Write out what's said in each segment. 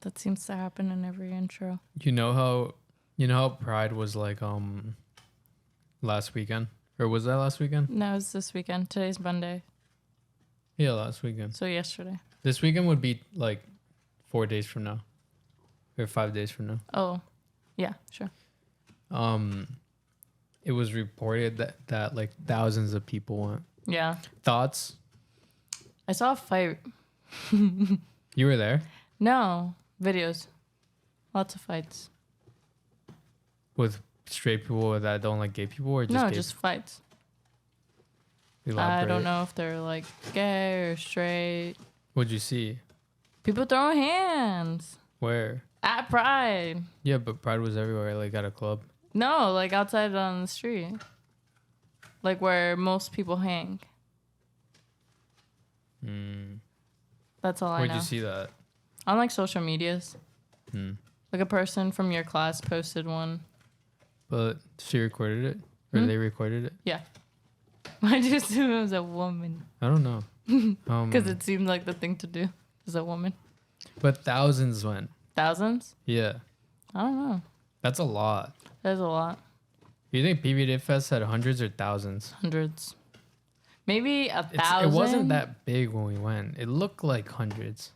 That seems to happen in every intro. You know how Pride was like last weekend? Or was that last weekend? No, it's this weekend. Today's Monday. Yeah, last weekend. So yesterday. This weekend would be like 4 days from now. Or 5 days from now. Oh. Yeah, sure. It was reported that like thousands of people went. Yeah. Thoughts? I saw a fight. You were there? No. Videos. Lots of fights. With straight people that don't like gay people, or just No, gay just fights. Elaborate. I don't know if they're like gay or straight. What'd you see? People throwing hands. Where? At Pride. Yeah, but Pride was everywhere, like at a club. No, like outside on the street. Like where most people hang. That's all I know. Where'd you see that? On like social medias. Hmm. Like a person from your class posted one. But she recorded it? Or they recorded it? Yeah. Why'd you assume it was a woman? I don't know. Because it seemed like the thing to do. Is a woman. But thousands went. Thousands? Yeah. I don't know. That's a lot. There's a lot. You think PVD Fest had hundreds or thousands? Hundreds. Maybe 1,000. It wasn't that big when we went. It looked like hundreds.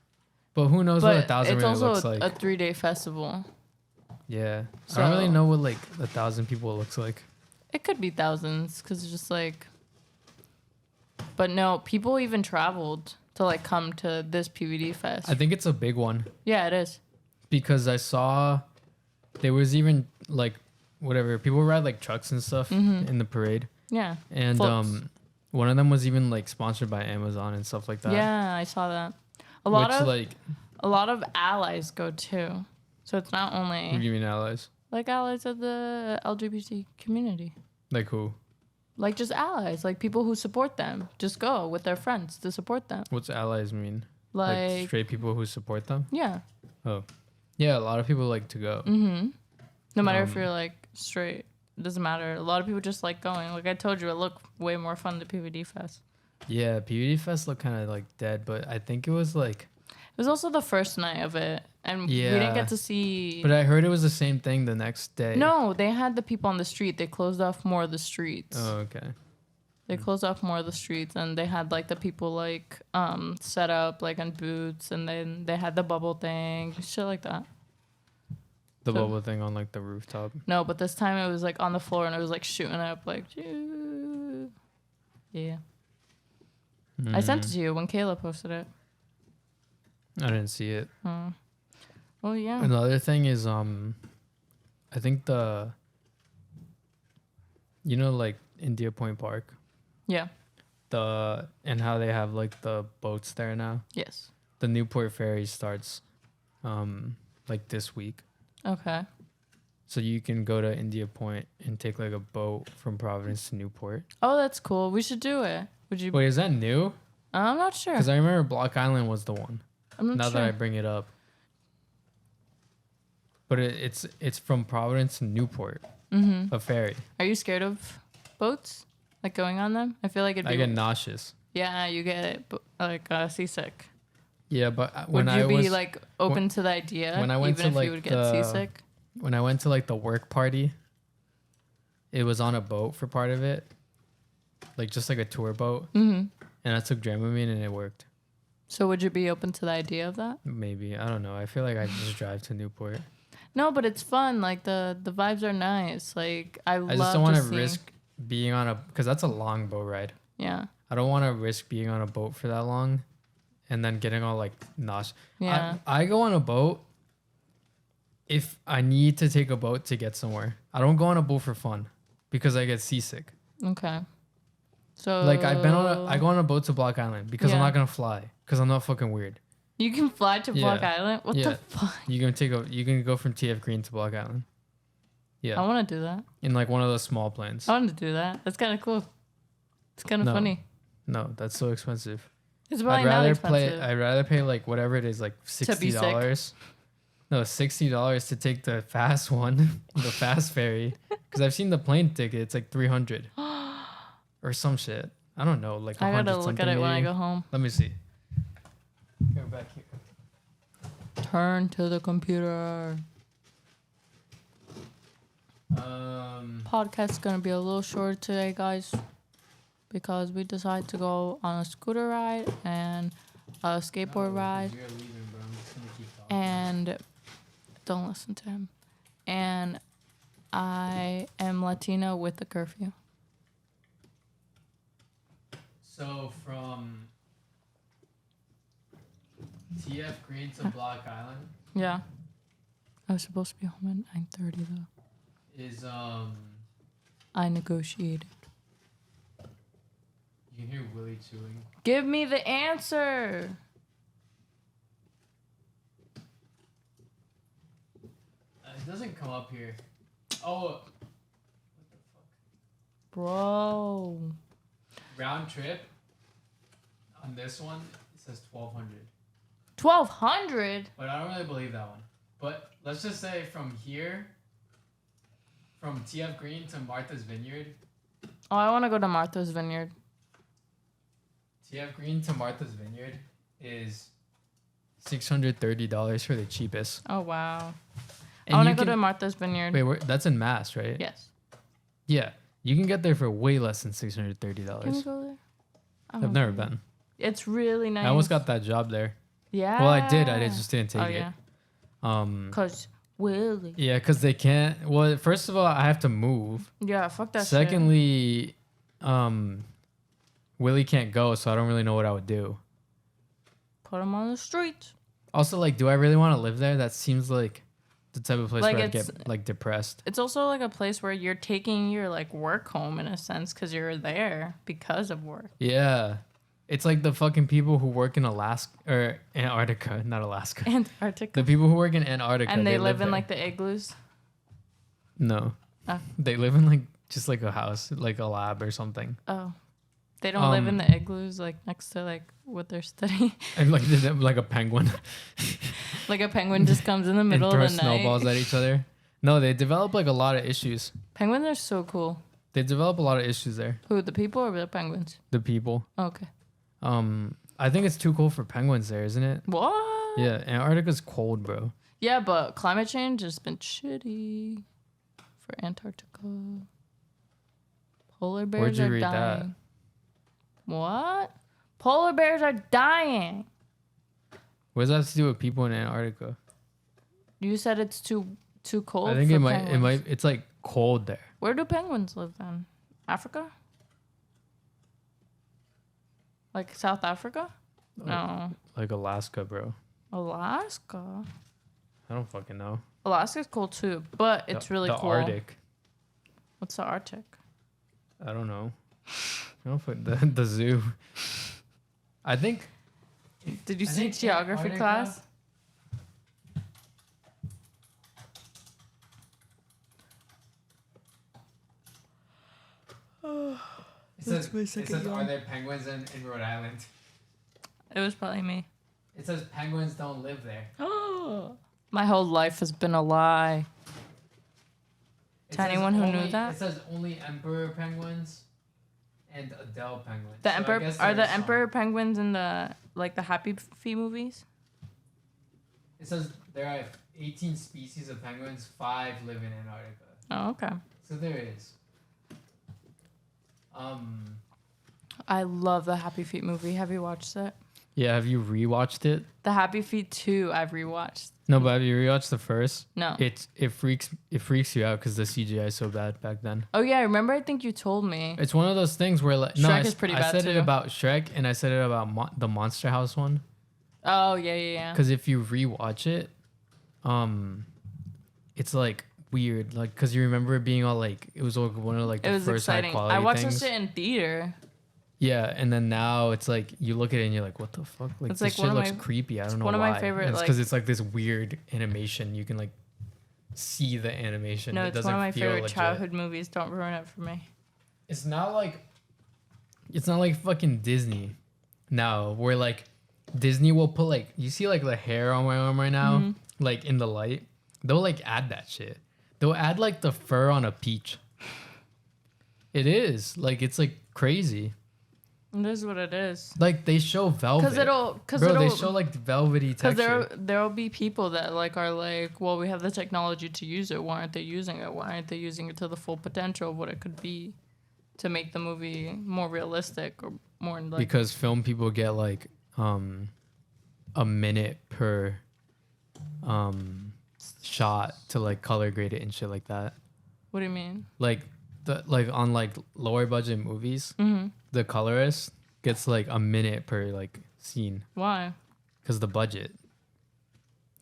But who knows what 1,000 really looks it's like. also a 3-day festival. Yeah. So, I don't really know what like 1,000 people looks like. It could be thousands because it's just like... But no, people even traveled to like come to this PVD Fest. I think it's a big one. Yeah, it is. Because I saw there was even like whatever. People ride like trucks and stuff in the parade. Yeah. And Floats. one of them was even like sponsored by Amazon and stuff like that. Yeah, I saw that. A lot of allies go too. So it's not What do only you mean allies? like allies of the LGBT community. Like who? Like just allies, like people who support them. Just go with their friends to support them. What's allies mean? Like straight people who support them? yeah. Oh. Yeah, a lot of people like to go. No matter if you're like straight, it doesn't matter. A lot of people just like going. Like I told you, it looked way more fun than PVD Fest. Yeah, PVD Fest looked kind of like dead, but I think it was like... It was also the first night of it, and we didn't get to see... But I heard it was the same thing the next day. No, they had the people on the street. They closed off more of the streets. Oh, okay. They closed off more of the streets, and they had like the people like set up like on booths, and then they had the bubble thing, shit like that. The bubble thing on like the rooftop. No, but this time it was like on the floor, and it was like shooting up like... Yeah. I sent it to you when Kayla posted it. I didn't see it. Well, yeah. Another thing is, I think like India Point Park. Yeah. And how they have like the boats there now. Yes. The Newport Ferry starts, like this week. Okay. So you can go to India Point and take like a boat from Providence to Newport. Oh, that's cool. We should do it. Would you? Wait, is that new? I'm not sure. Because I remember Block Island was the one. I'm not now sure. that I bring it up. But it's from Providence to Newport. A ferry. Are you scared of boats? Like going on them? I feel like it'd be... I get nauseous. Yeah, you get like seasick. Yeah, but Would when you I be was like open to the idea? when I went even to, if you like, would get seasick? when I went to like the work party, it was on a boat for part of it. Like just like a tour boat. And I took Dramamine and it worked. So would you be open to the idea of that? Maybe. I don't know. I feel like I just drive to Newport. No, but it's fun. Like the vibes are nice. Like I just don't want to risk being on because that's a long boat ride. Yeah. I don't want to risk being on a boat for that long and then getting all like nauseous. Yeah. I go on a boat if I need to take a boat to get somewhere. I don't go on a boat for fun because I get seasick. Okay. So Like I go on a boat to Block Island because I'm Yeah. not gonna fly because I'm not fucking weird. you can fly to Block Island? What the fuck? You can go from TF Green to Block Island. Yeah. I want to do that. In like one of those small planes. I want to do that. That's kind of cool. It's kind of No. funny. No, that's so expensive. It's probably not expensive. I'd rather pay like whatever it is, like $60. No, $60 to take the fast one, the fast ferry. Because I've seen the plane ticket. It's like $300 or some shit. I don't know, like I 100 gotta look something. at it when I maybe. go home. Let me see. Go back here. Turn to the computer. Podcast's gonna be a little short today, guys, because we decided to go on a scooter ride and a skateboard ride. You're leaving, bro. I'm just gonna keep talking. And don't listen to him. And I am Latina with a curfew. So from TF Green to Block Island Yeah. I was supposed to be home at 9:30 though. is I negotiated. you can hear Willie chewing. Give me the answer. It doesn't come up here. Oh, what the fuck? Bro. Round trip on this one it says 1,200. 1,200? But I don't really believe that one. But let's just say from here, from TF Green to Martha's Vineyard, Oh, I want to go to Martha's Vineyard. TF Green to Martha's Vineyard is $630 for the cheapest. Oh, wow. And I want to you go can- to Martha's Vineyard. Wait, that's in Mass, right? Yes. Yeah, you can get there for way less than Can we $630. go there? I've never been. It's really nice. I almost got that job there. Yeah. Well, I did. I just didn't take Oh, it. yeah. Um, Because Willie. yeah, because they can't. Well, first of all, I have to move. Yeah, fuck that shit. Secondly, Willie can't go, so I don't really know what I would do. Put him on the streets. Also, like, do I really want to live there? That seems like the type of place Like, where I'd it's- get like depressed. It's also like a place where you're taking your like work home in a sense because you're there because of work. Yeah, it's like the fucking people who work in Alaska or Antarctica, not Alaska. Antarctica. The people who work in Antarctica And they live in there. like the igloos. No, Oh. they live in like just like a house, like a lab or something. Oh. They don't live in the igloos like next to like what they're studying. And like a penguin. Like a penguin just comes in the And middle throw of the night. snowballs at each other. No, they develop like a lot of issues. Penguins are so cool. They develop a lot of issues there. Who, the people or the penguins? The people. Okay. I think it's too cold for penguins there, isn't it? What? Yeah, Antarctica's cold, bro. Yeah, but climate change has been shitty for Antarctica. Polar bears Where'd you are read dying. that? What? Polar bears are dying. What does that have to do with people in Antarctica? You said it's too cold. I think for it penguins. might. It's like cold there. Where do penguins live then? Africa? Like South Africa? No. Like Alaska, bro. Alaska. I don't fucking know. Alaska's cool too, but it's really the cool. Arctic. What's the Arctic? I don't know. I don't put the zoo. I think. Did you I see think geography Antarctica- class? It says are there penguins in Rhode Island? It was probably me. It says penguins don't live there. Oh, my whole life has been a lie. It To says anyone who knew only- that? It says only emperor penguins and Adele penguins. The So I emperor guess are the there's some. emperor penguins in the like the Happy Feet movies? It says there are 18 species of penguins, 5 live in Antarctica. Oh, okay. So there is. I love the Happy Feet movie. Have you watched it? Yeah, have you rewatched it? The Happy Feet 2 I've rewatched. No, but have you rewatched the first? No. It freaks you out because the CGI is so bad back then. Oh yeah, I remember. I think you told me. It's one of those things where like Shrek is pretty I bad said it too. about Shrek and I said it about the Monster House one. Oh yeah. Because if you rewatch it, it's like weird, like because you remember it being all like it was like one of like It the was first high exciting. quality I watched things. this shit in theater. Yeah, and then now it's like you look at it and you're like, what the fuck? Like It's this like one shit of looks my- creepy. I don't know one why. of my favorite, It's like- because it's like this weird animation. You can like see the animation. No, It it's doesn't one of my feel favorite legit. childhood movies. Don't ruin it for me. It's not like fucking Disney now where like Disney will put like you see like the hair on my arm right now, Mm-hmm. like in the light. They'll like add that shit. They'll add like the fur on a peach. It is like it's like crazy. It is what it is. Like they show velvet. They show like velvety texture. Because there'll be people that like are like, well, we have the technology to use it. Why aren't they using it? Why aren't they using it to the full potential of what it could be, to make the movie more realistic or more like? Because film people get like a minute per shot to like color grade it and shit like that. What do you mean? Like on like lower budget movies, the colorist gets like a minute per like scene. Why? Because the budget.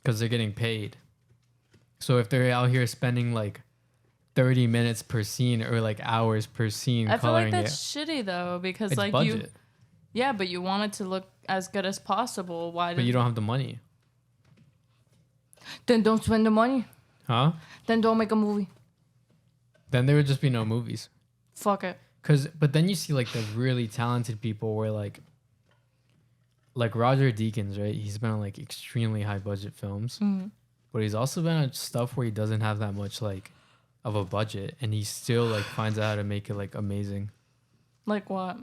Because they're getting paid. So if they're out here spending like 30 minutes per scene or like hours per scene, I feel like coloring that's shitty though, because it's like budget. Yeah, but you want it to look as good as possible. Why? But you don't have the money. Then don't spend the money. Huh? Then don't make a movie. Then there would just be no movies. Fuck it. But then you see like the really talented people where like Roger Deakins, right? He's been on like extremely high budget films, but he's also been on stuff where he doesn't have that much like of a budget, and he still like finds out how to make it like amazing. Like what?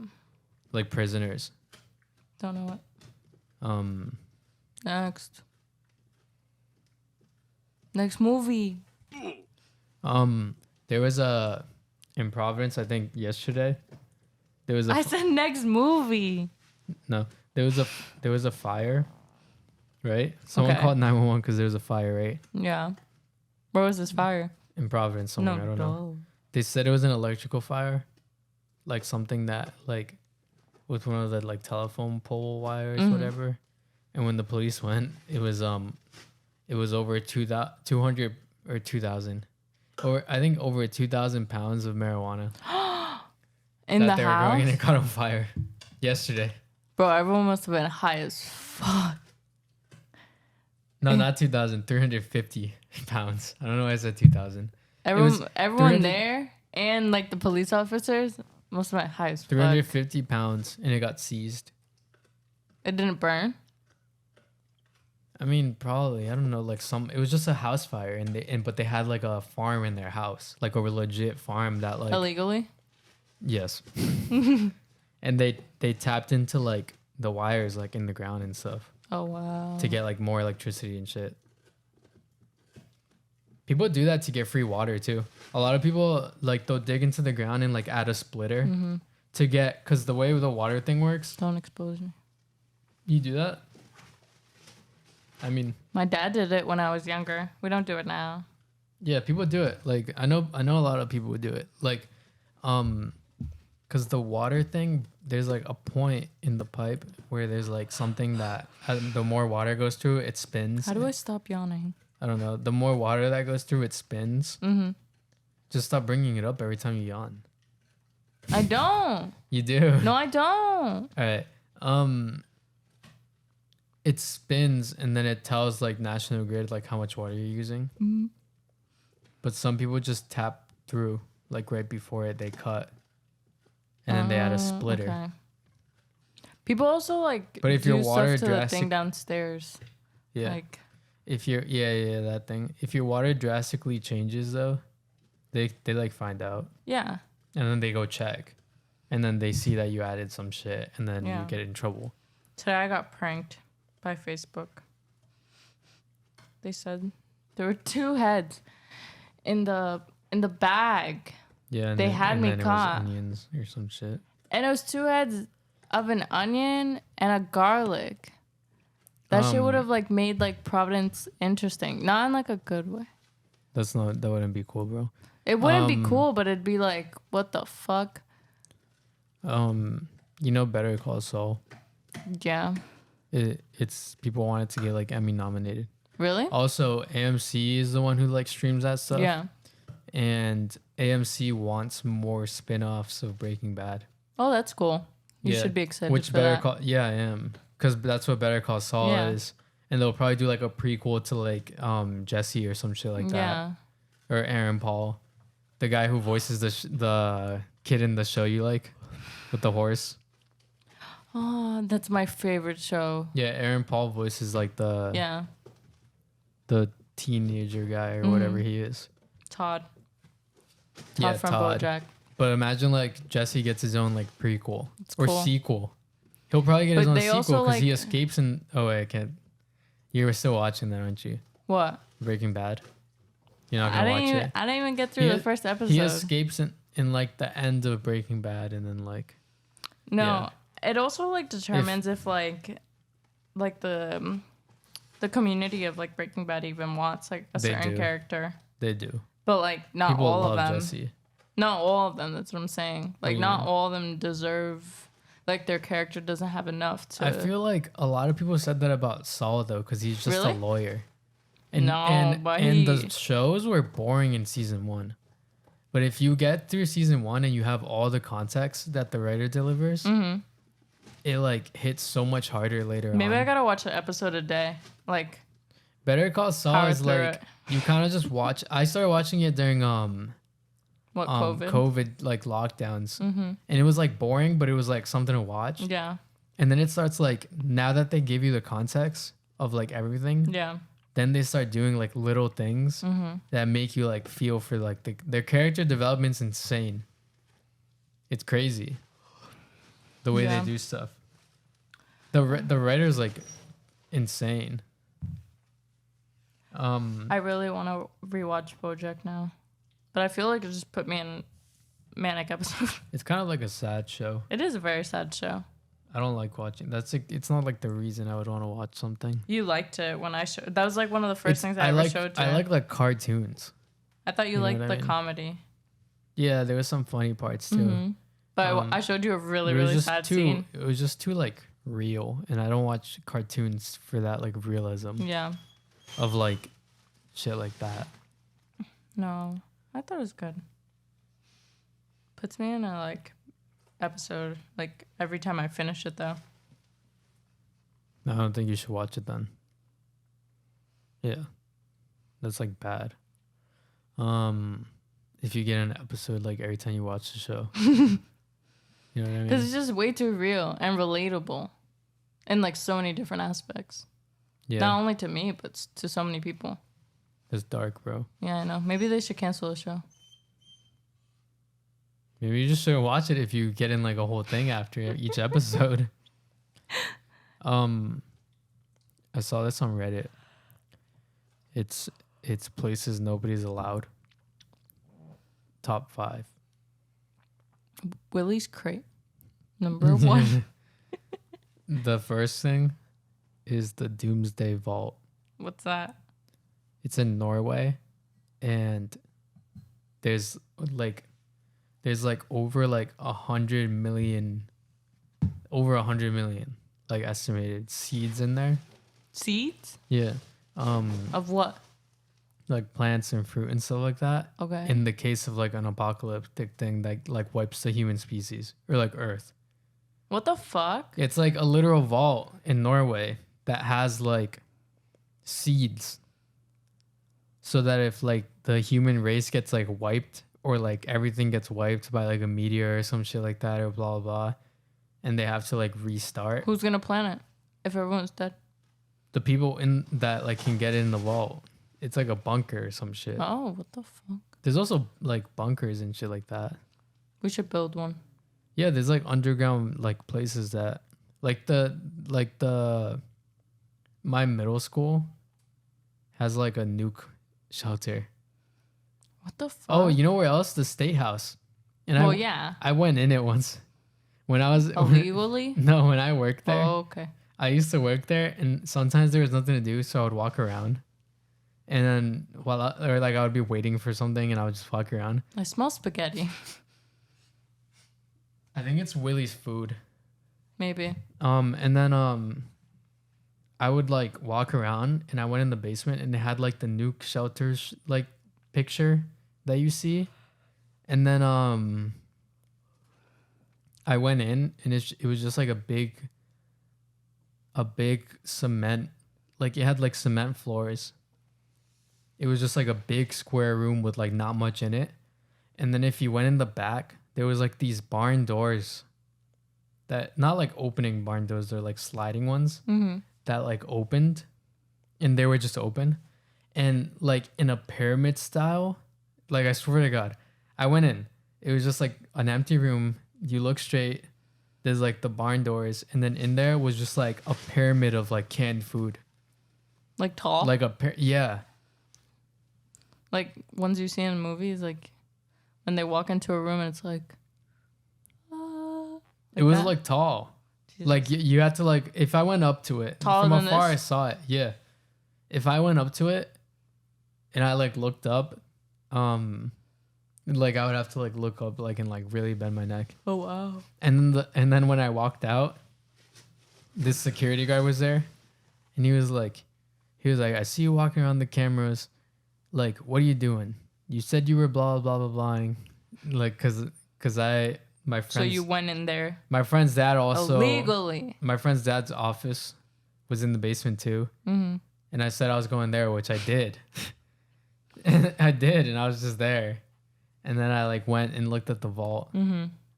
Like Prisoners. Don't know what. Next movie. There was in Providence, I think yesterday. I said next movie. No, there was a fire, right? Someone called 911 because there was a fire, right? Yeah. Where was this fire? In Providence somewhere, I don't know. They said it was an electrical fire, like something that like with one of the like telephone pole wires, whatever. And when the police went, it was over 200 or 2,000. Or I think over 2,000 pounds of marijuana in the house. They were growing and it caught on fire yesterday. Bro, everyone must have been high as fuck. No, not 2,000, 350 pounds. I don't know why I said 2,000. Everyone there and like the police officers must have been high as fuck. 350 pounds and it got seized. It didn't burn? I mean, probably. I don't know. Like it was just a house fire, but they had like a farm in their house, like a legit farm that like illegally. Yes. And they tapped into like the wires like in the ground and stuff. Oh wow. To get like more electricity and shit. People do that to get free water too. A lot of people like they'll dig into the ground and like add a splitter to get, because the way the water thing works. Don't expose me. You do that? I mean, my dad did it when I was younger. We don't do it now. Yeah, people do it. Like I know a lot of people would do it. Like, because the water thing, there's like a point in the pipe where there's like something that the more water goes through, it spins. How do I stop yawning? I don't know. The more water that goes through, it spins. Just stop bringing it up every time you yawn. I don't. You do. No, I don't. All right. It spins and then it tells like National Grid like how much water you're using. But some people just tap through like right before they cut, and then they add a splitter. Okay. People also like. But if your water stuff to the thing downstairs. Yeah. Like. If you're that thing. If your water drastically changes though, they like find out. Yeah. And then they go check, and then they see that you added some shit, and then you get in trouble. Today I got pranked by Facebook. They said there were 2 heads in the bag. Yeah, they had me caught. It was onions or some shit. And it was 2 heads of an onion and a garlic. That shit would have like made like Providence interesting, not in like a good way. That wouldn't be cool, bro. It wouldn't be cool, but it'd be like, what the fuck? You know, Better Call Saul. Yeah. It's people want it to get like Emmy nominated. Really? Also, AMC is the one who like streams that stuff. Yeah. And AMC wants more spin-offs of Breaking Bad. Oh, that's cool. You should be excited for that. Yeah, I am. Because that's what Better Call Saul is. And they'll probably do like a prequel to like Jesse or some shit like that. Yeah. Or Aaron Paul. The guy who voices the kid in the show you like with the horse. Oh, that's my favorite show. Yeah, Aaron Paul voices like the teenager guy or whatever he is. Todd Yeah, from Todd. BoJack. But imagine like Jesse gets his own like prequel or cool. sequel. He'll probably get his own sequel because like, he escapes and wait, I can't. You were still watching that, aren't you? What? Breaking Bad. You're not gonna watch it. I didn't even get through the first episode. He escapes in like the end of Breaking Bad, and then like. No, yeah. It also like determines if like the community of like Breaking Bad even wants like a certain character. They do. But like not People all love of them. Jesse. Not all of them. That's what I'm saying. Like not all of them deserve. Like their character doesn't have enough to. I feel like a lot of people said that about Saul though, because he's just a lawyer. And, but the shows were boring in season 1. But if you get through season 1 and you have all the context that the writer delivers, it like hits so much harder later on. Maybe I gotta watch an episode a day. Like Better Call Saul is like you kind of just watch. I started watching it during COVID like lockdowns, and it was like boring, but it was like something to watch. Yeah. And then it starts like now that they give you the context of like everything. Yeah. Then they start doing like little things that make you like feel for like their character development's insane. It's crazy. The way they do stuff. The writer's like insane. I really want to rewatch BoJack now, but I feel like it just put me in manic episode. It's kind of like a sad show. It is a very sad show. I don't like watching. That's like, it's not like the reason I would want to watch something. You liked it when I showed. That was like one of the first things I ever showed you. I like cartoons. I thought you liked the comedy. Yeah, there was some funny parts too. But I showed you a really sad scene. It was just too like real, and I don't watch cartoons for that like realism. Yeah. Of like shit like that. No, I thought it was good. Puts me in a like episode like every time I finish it though. No, I don't think you should watch it then. Yeah. That's like bad. If you get an episode like every time you watch the show. You know what I mean? Because it's just way too real and relatable in like so many different aspects. Yeah. Not only to me, but to so many people. It's dark, bro. Yeah, I know. Maybe they should cancel the show. Maybe you just shouldn't watch it if you get in like a whole thing after each episode. I saw this on Reddit. It's places nobody's allowed. Top 5. Willie's Crate. Number 1. The first thing is the Doomsday Vault. What's that? It's in Norway, and there's like over 100 million like estimated seeds in there. Seeds? Yeah. Of what? Like plants and fruit and stuff like that. Okay. In the case of like an apocalyptic thing that like wipes the human species or like Earth. What the fuck? It's like a literal vault in Norway that has like seeds. So that if like the human race gets like wiped or like everything gets wiped by like a meteor or some shit like that or blah, blah, blah, and they have to like restart. Who's going to plant it if everyone's dead? The people in that like can get in the vault. It's like a bunker or some shit. Oh, what the fuck? There's also like bunkers and shit like that. We should build one. Yeah, there's like underground like places that like the my middle school has like a nuke shelter. What the fuck? Oh, you know where else? The State House. And I went in it once when I was illegally. No, when I worked there. Oh, okay. I used to work there, and sometimes there was nothing to do, so I would walk around. And then I would be waiting for something, and I would just walk around. I smell spaghetti. I think it's Willie's food. Maybe. And then I would like walk around, and I went in the basement, and they had like the nuke shelters like picture that you see, and then I went in, and it was just like a big cement, like it had like cement floors. It was just like a big square room with like not much in it. And then if you went in the back, there was like these barn doors that, not like opening barn doors, they're like sliding ones that like opened, and they were just open. And like in a pyramid style, like I swear to God, I went in. it was just like an empty room. You look straight, there's like the barn doors, and then in there was just like a pyramid of like canned food. Like tall? Like yeah. Like ones you see in movies, like when they walk into a room and it's like it was that? like tall. Jesus. Like you had to like, if I went up to it Taller from than afar, this? I saw it. Yeah. If I went up to it and I like looked up, like I would have to like look up like and like really bend my neck. Oh wow. And then when I walked out, this security guard was there, and he was like, I see you walking around the cameras. Like, what are you doing? You said you were blah blah blah blah blah. Like, cause my friends. So you went in there My friend's dad also illegally. My friend's dad's office was in the basement too, and I said I was going there, which I did. And I did, and I was just there, and then I like went and looked at the vault.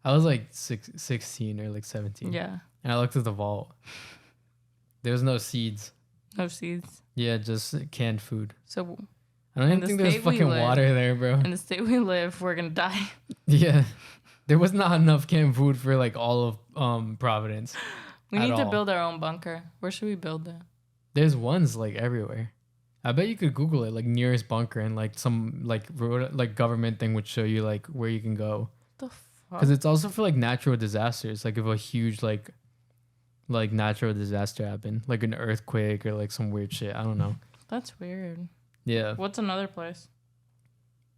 I was like 16 or like 17. Yeah. And I looked at the vault. There was no seeds. No seeds. Yeah, just canned food. So I don't even think there's fucking water there, bro. in the state we live, we're gonna die. Yeah. There was not enough canned food for like all of Providence. We need to build our own bunker. Where should we build it? There's ones like everywhere. I bet you could Google it, like nearest bunker, and like some like road, like government thing would show you like where you can go. The fuck? Because it's also for like natural disasters. Like if a huge like natural disaster happened, like an earthquake or like some weird shit. I don't know. That's weird. Yeah. What's another place?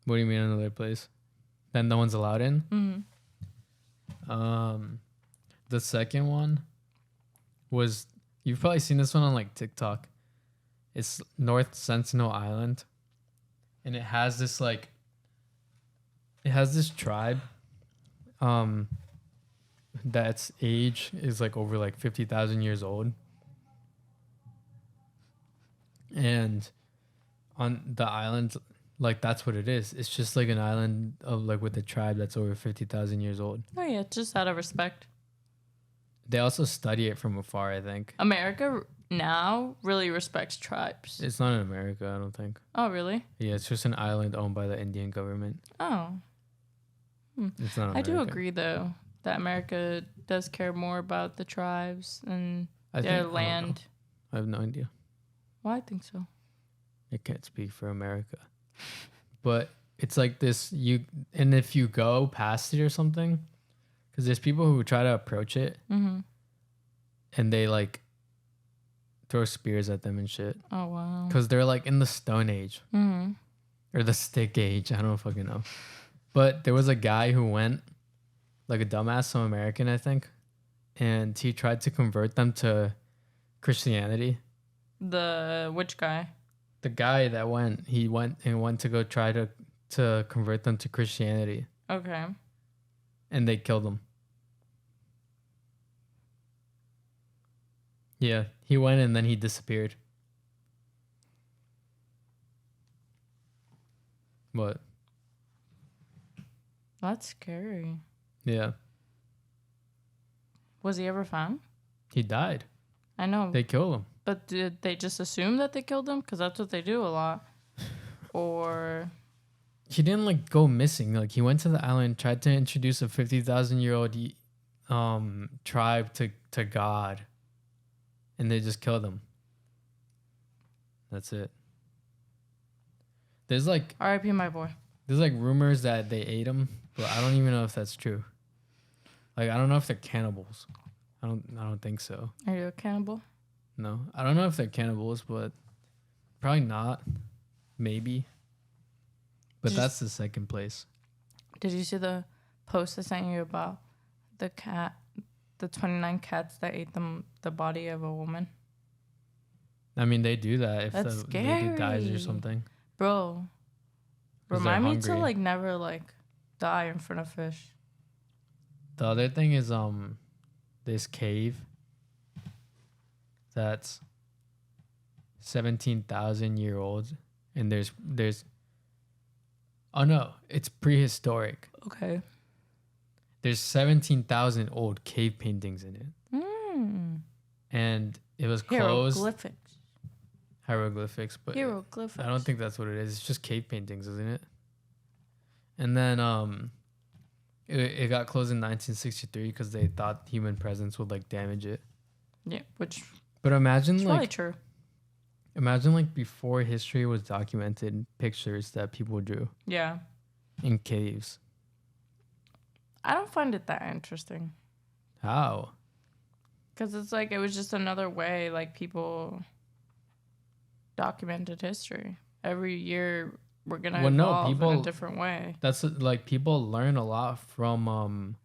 What do you mean another place? That no one's allowed in? The second one was, you've probably seen this one on like TikTok. It's North Sentinel Island, and it has this tribe that's age is like over like 50,000 years old, and on the island, like that's what it is. It's just like an island of like with a tribe that's over 50,000 years old. Oh yeah, just out of respect. They also study it from afar, I think. America now really respects tribes. It's not in America, I don't think. Oh really? Yeah, it's just an island owned by the Indian government. Oh. It's not America. I do agree though that America does care more about the tribes and their land. I have no idea. Well, I think so. I can't speak for America. But it's like this, and if you go past it or something, because there's people who try to approach it, and they like throw spears at them and shit. Oh wow. Because they're like in the Stone Age or the Stick Age. I don't fucking know. But there was a guy who went, like a dumbass, some American, I think, and he tried to convert them to Christianity. Which guy? The guy that went to go try to convert them to Christianity. Okay. And they killed him. Yeah, he went and then he disappeared. What? That's scary. Yeah. Was he ever found? He died. I know. They killed him. But did they just assume that they killed him? Because that's what they do a lot. Or... He didn't like go missing. Like he went to the island, tried to introduce a 50,000-year-old tribe to God, and they just killed him. That's it. There's like R.I.P. my boy. There's like rumors that they ate him, but I don't even know if that's true. Like I don't know if they're cannibals. I don't think so. Are you a cannibal? No, I don't know if they're cannibals, but probably not. Maybe. But that's the second place. Did you see the post I sent you about the 29 cats that ate the body of a woman? I mean, they do that if that's the baby dies or something. Bro, remind me to like never like die in front of fish. The other thing is this cave that's 17,000-year-old, and there's oh no, it's prehistoric. Okay. There's 17,000 old cave paintings in it. And it was closed. Hieroglyphics, but hieroglyphics. I don't think that's what it is. It's just cave paintings, isn't it? And then It got closed in 1963 because they thought human presence would like damage it. Yeah, which. But imagine it's like probably true. Imagine like before history was documented, pictures that people drew. Yeah. In caves. I don't find it that interesting. How? Because it's like it was just another way like people documented history. Every year we're gonna evolve in a different way. That's like people learn a lot from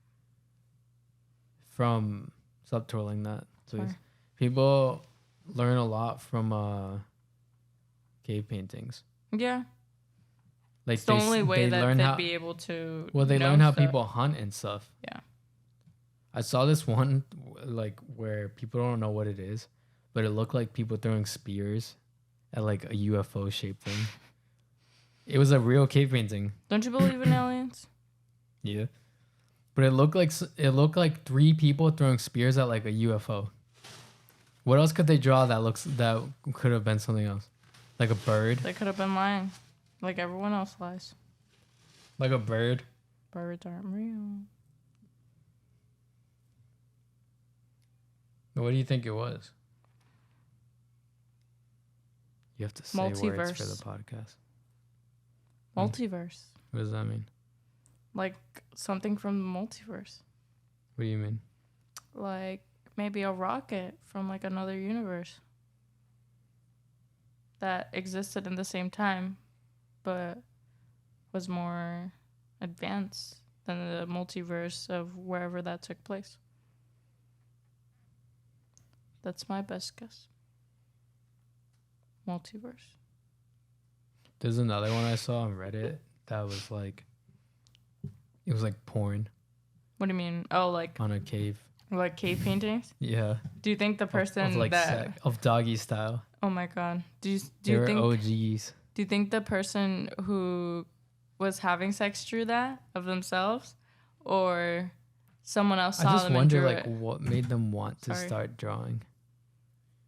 stop twirling that, please. Sorry. People learn a lot from cave paintings. Yeah. Like it's the only way that they'd be able to. Well, they learn how people hunt and stuff. Yeah. I saw this one like where people don't know what it is, but it looked like people throwing spears at like a UFO shaped thing. It was a real cave painting. Don't you believe in aliens? Yeah. But it looked like 3 people throwing spears at like a UFO. What else could they draw that could have been something else? Like a bird? They could have been lying. Like everyone else lies. Like a bird? Birds aren't real. What do you think it was? You have to say multiverse. Words for the podcast. Multiverse. What does that mean? Like something from the multiverse. What do you mean? Like maybe a rocket from like another universe that existed in the same time but was more advanced than the multiverse of wherever that took place. That's my best guess. Multiverse. There's another one I saw on Reddit that was like, it was like porn. What do you mean? Oh, like on a cave. Like cave paintings? Yeah. Do you think the person of like of doggy style? Oh my god. Do you they think were OGs? Do you think the person who was having sex drew that of themselves, or someone else saw them and drew it? I just wonder, like, what made them want to start drawing?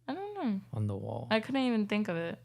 I don't know. On the wall. I couldn't even think of it.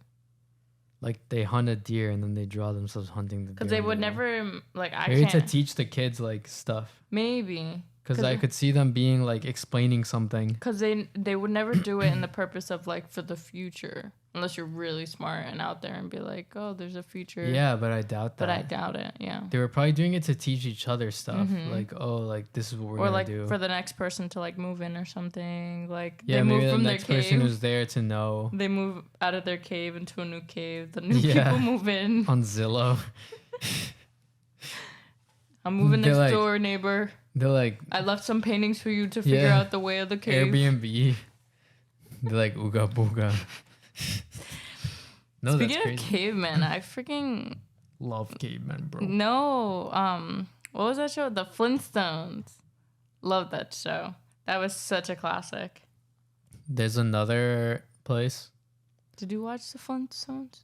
Like, they hunt a deer and then they draw themselves hunting the deer. Because they would never, like, Maybe to teach the kids, like, stuff. Maybe. Because I could see them being, like, explaining something. Because they would never do it in the purpose of, like, for the future. Unless you're really smart and out there and be like, oh, there's a future. Yeah, but I doubt that. But I doubt it, yeah. They were probably doing it to teach each other stuff. Mm-hmm. Like, oh, like, this is what we're going to do. Or, like, for the next person to, like, move in or something. Like, yeah, they maybe move from the their next cave. person who's there to know. They move out of their cave into a new cave. The new people move in. On Zillow. I'm moving next door, neighbor. They're like, I left some paintings for you to figure out the way of the cave. Airbnb. They're like, ooga booga. No, speaking of cavemen, I freaking love cavemen, bro. No, what was that show? The Flintstones. Love that show. That was such a classic. There's another place. Did you watch the Flintstones?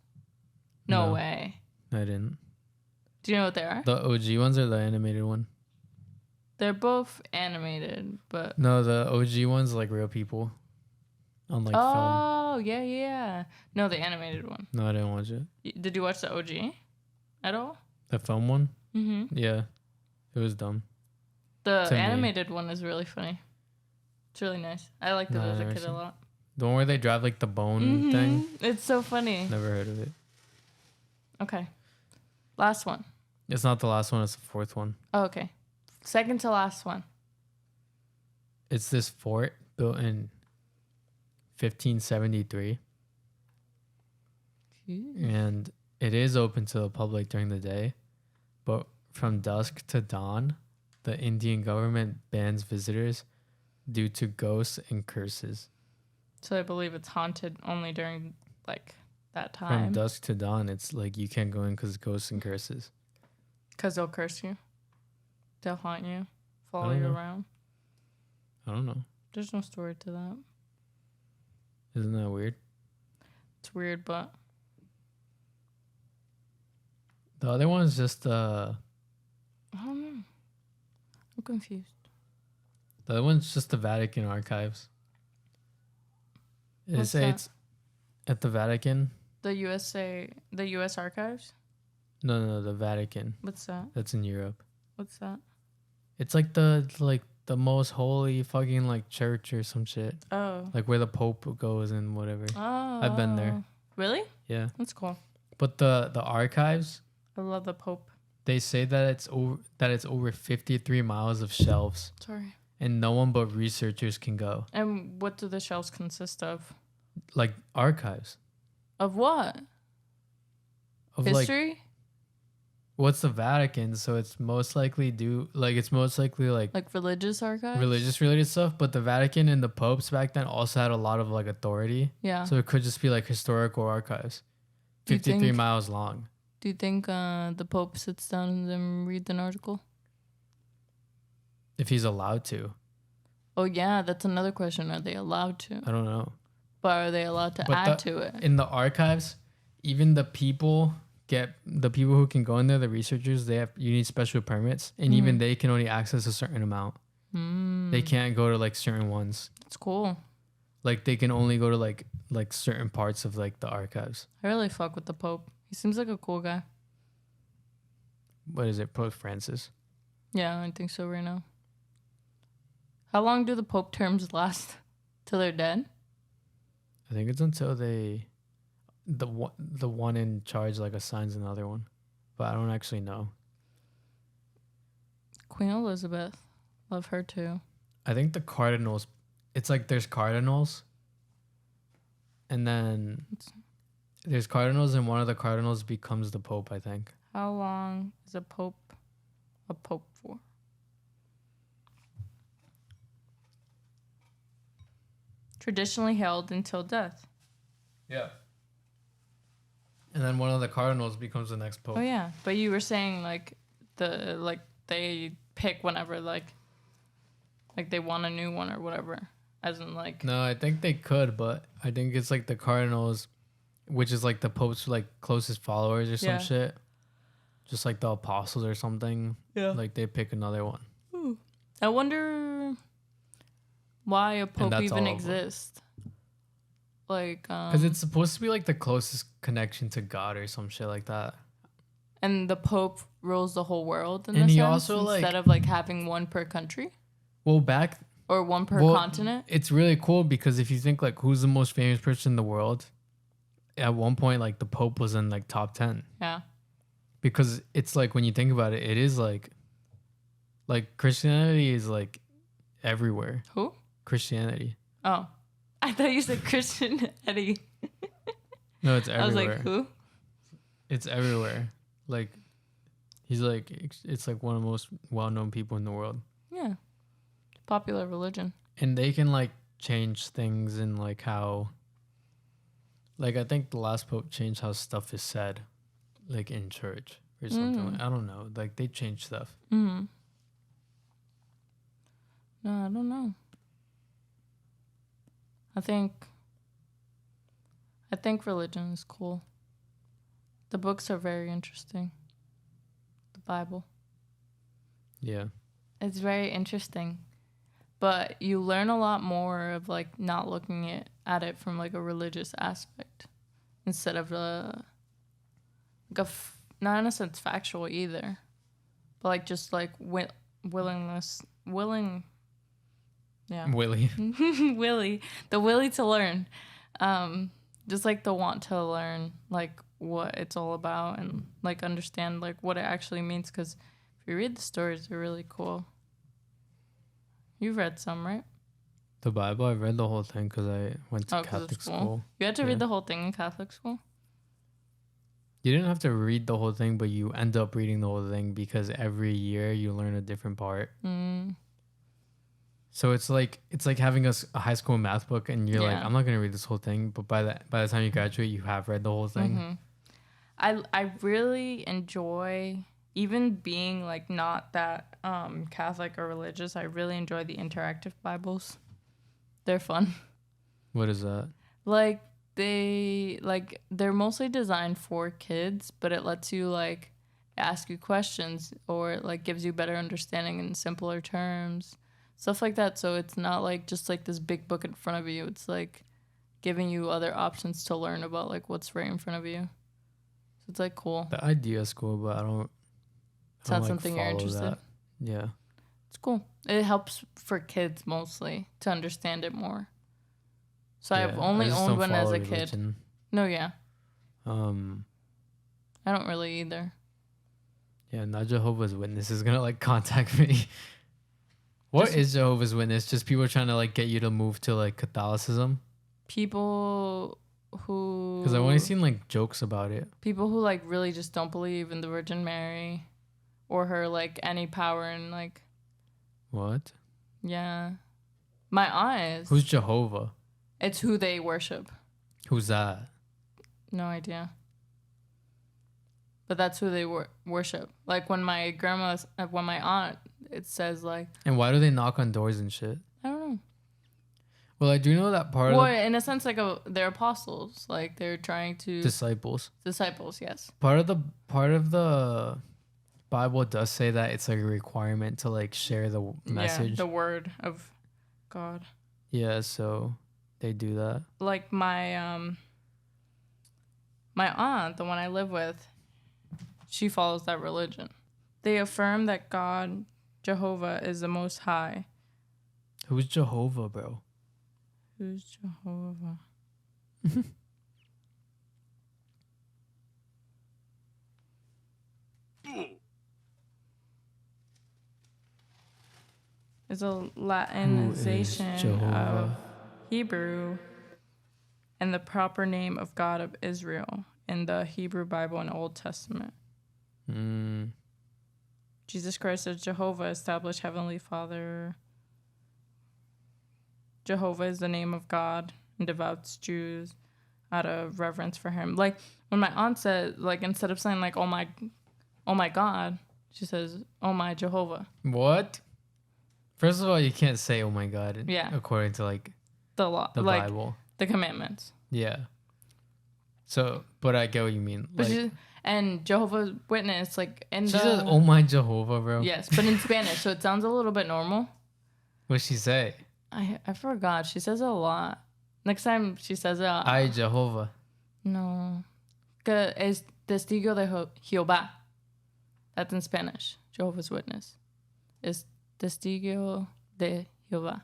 No way. I didn't. Do you know what they are? The OG ones or the animated one? They're both animated, but no, the OG one's like real people. On like film. Oh, yeah. No, the animated one. No, I didn't watch it. Did you watch the OG at all? The film one? Mm-hmm. Yeah. It was dumb. The animated one is really funny. It's really nice. I liked it as a kid a lot. The one where they drive like the bone thing? It's so funny. Never heard of it. Okay. Last one. It's not the last one, it's the 4th one. Oh, okay. Second to last one. It's this fort built in 1573. And it is open to the public during the day, but from dusk to dawn, the Indian government bans visitors due to ghosts and curses. So I believe it's haunted only during like that time. From dusk to dawn, it's like you can't go in because ghosts and curses. Because they'll curse you. They'll haunt you, follow you around. I don't know. There's no story to that. Isn't that weird? It's weird, but the other one's just I don't know. I'm confused. The other one's just the Vatican Archives. What's that? It's at the Vatican. The US Archives? No, the Vatican. What's that? That's in Europe. What's that? It's like the most holy fucking like church or some shit. Oh. Like where the Pope goes and whatever. Oh. I've been there. Really? Yeah. That's cool. But the archives, I love the Pope. they say that it's over 53 miles of shelves. Sorry. And no one but researchers can go. And what do the shelves consist of? Like archives. Of what? Of history? Like, what's the Vatican? So it's most likely like religious archives? Religious related stuff. But the Vatican and the popes back then also had a lot of like authority. Yeah. So it could just be like historical archives. 53 miles long. Do you think the Pope sits down and reads an article? If he's allowed to. Oh yeah, that's another question. Are they allowed to? I don't know. But are they allowed to add to it? In the archives, even the people who can go in there, the researchers, you need special permits, and even they can only access a certain amount. They can't go to like certain ones. That's cool. Like they can only go to like certain parts of like the archives. I really fuck with the Pope. He seems like a cool guy. What is it, Pope Francis? Yeah, I think so right now. How long do the Pope terms last? Till they're dead? I think it's until the one in charge like assigns another one, but I don't actually know. Queen Elizabeth, love her too. I think the cardinals, it's like there's cardinals, and then there's cardinals, and one of the cardinals becomes the Pope, I think. How long is a Pope for? Traditionally held until death. Yeah. And then one of the cardinals becomes the next Pope. Oh yeah, but you were saying like they pick whenever like they want a new one or whatever, as in like. No, I think they could, but I think it's like the cardinals, which is like the Pope's like closest followers or some shit, just like the apostles or something. Yeah. Like they pick another one. Ooh. I wonder why a Pope even exists. Like, because it's supposed to be like the closest connection to God or some shit like that. And the Pope rules the whole world in and the he sense, also instead of like having one per country. Well, or one per continent. It's really cool because if you think like who's the most famous person in the world, at one point like the Pope was in like top 10. Yeah. Because it's like when you think about it, it is like Christianity is like everywhere. Who? Christianity. Oh. I thought you said Christian Eddie. No, it's everywhere. I was like, who? It's everywhere. Like, he's like, it's like one of the most well-known people in the world. Yeah. Popular religion. And they can like change things in like how, like I think the last Pope changed how stuff is said, like in church or something. I don't know. Like they change stuff. Mm-hmm. No, I don't know. I think religion is cool. The books are very interesting. The Bible. Yeah. It's very interesting. But you learn a lot more of like not looking at it from like a religious aspect instead of not in a sense factual either, but like just like willing. Yeah. Willie. The willy to learn. Just like the want to learn like what it's all about and like understand like what it actually means, because if you read the stories, they're really cool. You've read some, right? The Bible, I read the whole thing because I went to Catholic school. You had to read the whole thing in Catholic school? You didn't have to read the whole thing, but you end up reading the whole thing because every year you learn a different part. So it's like having a high school math book, and you're like, I'm not gonna read this whole thing, but by the time you graduate, you have read the whole thing. I really enjoy, even being like not that Catholic or religious, I really enjoy the interactive Bibles. They're fun. What is that? Like they're mostly designed for kids, but it lets you like ask you questions, or it like gives you better understanding in simpler terms. Stuff like that. So it's not like just like this big book in front of you. It's like giving you other options to learn about like what's right in front of you. So it's like cool. The idea is cool, but I don't It's not something you're interested in. Yeah. It's cool. It helps for kids mostly to understand it more. So I've only owned one as a kid. No, yeah. I don't really either. Yeah, now Jehovah's Witness is gonna like contact me. What is Jehovah's Witness? Just people trying to like get you to move to like Catholicism? People who... Because I've only seen like jokes about it. People who like really just don't believe in the Virgin Mary or her like any power in like... What? Yeah. My aunt is. Who's Jehovah? It's who they worship. Who's that? No idea. But that's who they worship. Like when my aunt, it says like... And why do they knock on doors and shit? I don't know. Well, I do know that part of in a sense, like they're apostles. Like they're trying to... Disciples, yes. Part of the Bible does say that it's like a requirement to like share the message. Yeah, the word of God. Yeah, so they do that. Like my aunt, the one I live with, she follows that religion. They affirm that God, Jehovah, is the Most High. Who's Jehovah, bro? Who's Jehovah? It's a Latinization of Hebrew and the proper name of God of Israel in the Hebrew Bible and Old Testament. Jesus Christ as Jehovah, established Heavenly Father. Jehovah is the name of God and devout Jews out of reverence for him. Like when my aunt said, like instead of saying like, oh my God, she says, oh my Jehovah. What? First of all, you can't say "oh my God." Yeah. According to like the law, the like, Bible, the commandments. Yeah. So, but I get what you mean. But and Jehovah's Witness, like she says, "Oh my Jehovah, bro." Yes, but in Spanish, so it sounds a little bit normal. What'd she say? I forgot. She says it a lot. Next time she says it. Ay Jehovah. No, que es testigo de Jehová. That's in Spanish. Jehovah's Witness is testigo de Jehová.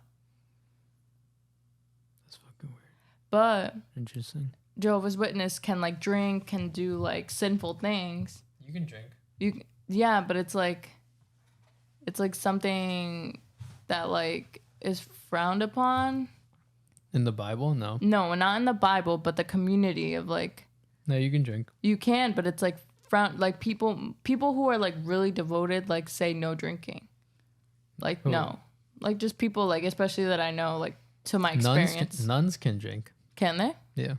That's fucking weird. But interesting. Jehovah's Witness can like drink, can do like sinful things. You can drink. Yeah, but it's like something that like is frowned upon. In the Bible? No, not in the Bible, but the community of like... No, you can drink. You can, but it's like frown. Like people who are like really devoted, like say no drinking. Like who? No, like just people like, especially that I know, like to my experience. Nuns can drink. Can they? Yeah.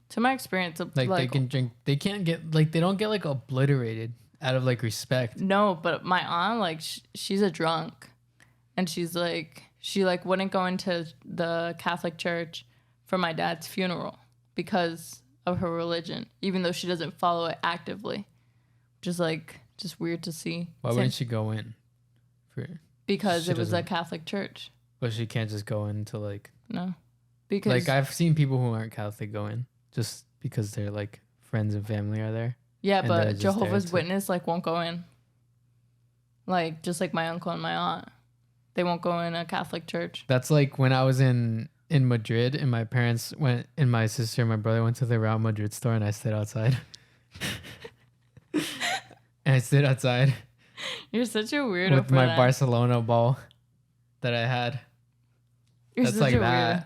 To my experience, like they can drink. They can't get like, they don't get like obliterated out of like respect. No, but my aunt, like she's a drunk, and she's like, she like wouldn't go into the Catholic Church for my dad's funeral because of her religion, even though she doesn't follow it actively. Just weird to see. Why wouldn't she go in? Because it was a Catholic church. But she can't just go into like... No. Because... Like I've seen people who aren't Catholic go in just because they're like friends and family are there. Yeah, but Jehovah's Witness like won't go in. Like just like my uncle and my aunt. They won't go in a Catholic church. That's like when I was in Madrid and my parents went, and my sister and my brother went to the Real Madrid store, and I stayed outside. And I stayed outside. You're such a weirdo with my Barcelona ball that I had. You're that's like that. Weirdo.